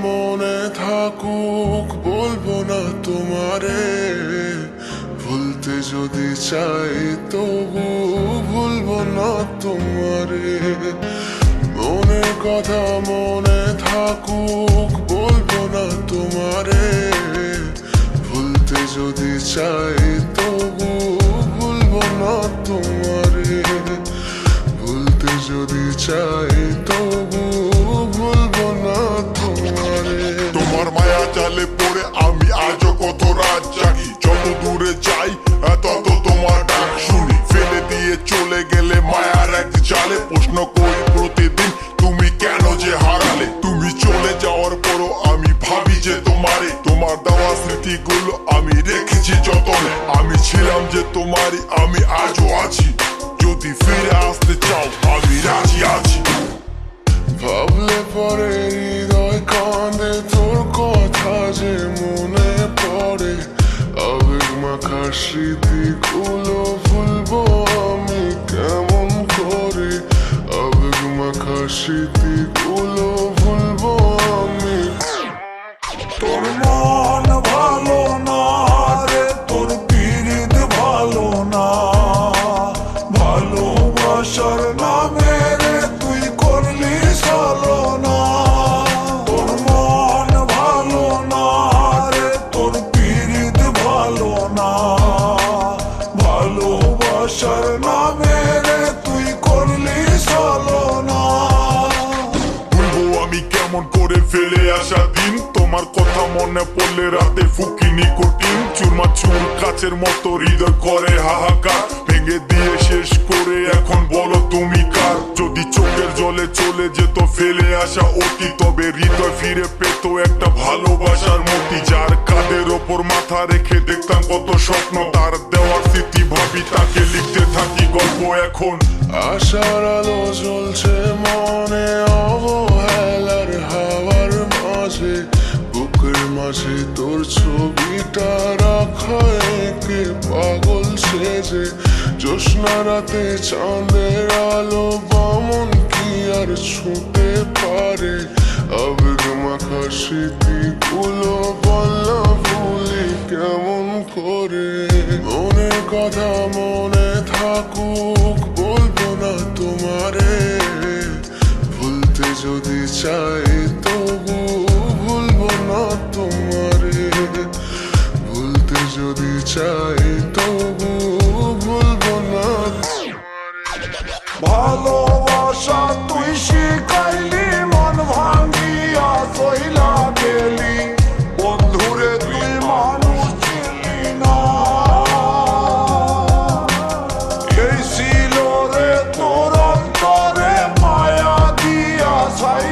মনে থাকুক বলবো না তোমারে, ভুলতে যদি চাই তবু ভুলবো না তোমারে। মনের কথা মনে থাকুক বলবো না তোমারে, ভুলতে যদি চাই তবু ভুলবো না তোমারে, ভুলতে যদি চাই তবু ভুলবো না তোমারে। তোমার মায়া জালে পড়ে আমি আজও কত রাত জাগি, যত দূরে যাই তত তোমার ডাক শুনি। ফেলে দিয়ে চলে গেলে মায়ার এক জালে প্রশ্ন করি প্রতিদিন তুমি কেন যে হারালে। তুমি চলে যাওয়ার পরও আমি ভাবি যে তোমারে, তোমার দেওয়া স্মৃতিগুলো আমি রেখেছি যতনে। আমি ছিলাম যে তোমারই, আমি আজও আছি, যদি ফিরে আসতে চাও আমি রাজি আছি। ভাবলে পরে হৃদয় কাঁদে, তোর কথা যে মনে পড়ে। আবেগ মাখা স্মৃতিগুলো ভুলবো আমি কেমন করে, আবেগ মাখা স্মৃতিগুলো ভুলবো আমি। তোর মন ভালো না রে, তোর পীড়িত ভালো না, ভালোবাসার নামে রে তুই করলি ছলনা। তোর মন ভালো না রে, তোর পীড়িত ভালো না, ভালোবাসার নামে রে তুই করলি ছলনা। ভুলবো আমি কেমন করে ফেলে আসা দিন, তোমার কথা মনে পড়লে রাতে ফুকি নিকোটিন। চুরমাচুর কাচের মতো হৃদয় করে হাহাকার, ভেঙে দিয়ে শেষ করে এখন বলো তুমি কার। যদি চোখের জলে চলে যেত ফেলে আসা অতি, তবে হৃদয় ফিরে পেত একটা ভালোবাসার মতি। যার কাঁধের ওপর মাথা রেখে দেখতাম কত স্বপ্ন, তার দেওয়ার স্মৃতি ভাবি তাকে লিখতে থাকি গল্প এখন। আশার আলো জ্বলছে মনে অবহেলার হাওয়ার মাঝে, বুকের মাঝে তোর ছবিটা রাখা একে পাগল সেজে। জ্যোৎস্না রাতে চাঁদের আলো বামন কি আর ছুঁতে পারে, আবেগ মাখা স্মৃতিগুলো বলা ভুলি কেমন করে। মনের কথা মনে থাকুক বলবো না তোমারে, ভুলতে যদি চাই তবু ভুলবো না তোমারে, ভুলতে যদি চাই তবু ভুলবো না তোমারে। ভালোবাসা তুই শিখাইলি, মন ভাঙিয়া চইলা গেলি, বন্ধুরে তুই মানুষ ছিলি না। এই ছিল রে তোর অন্তরে মায়া দিয়া ছাই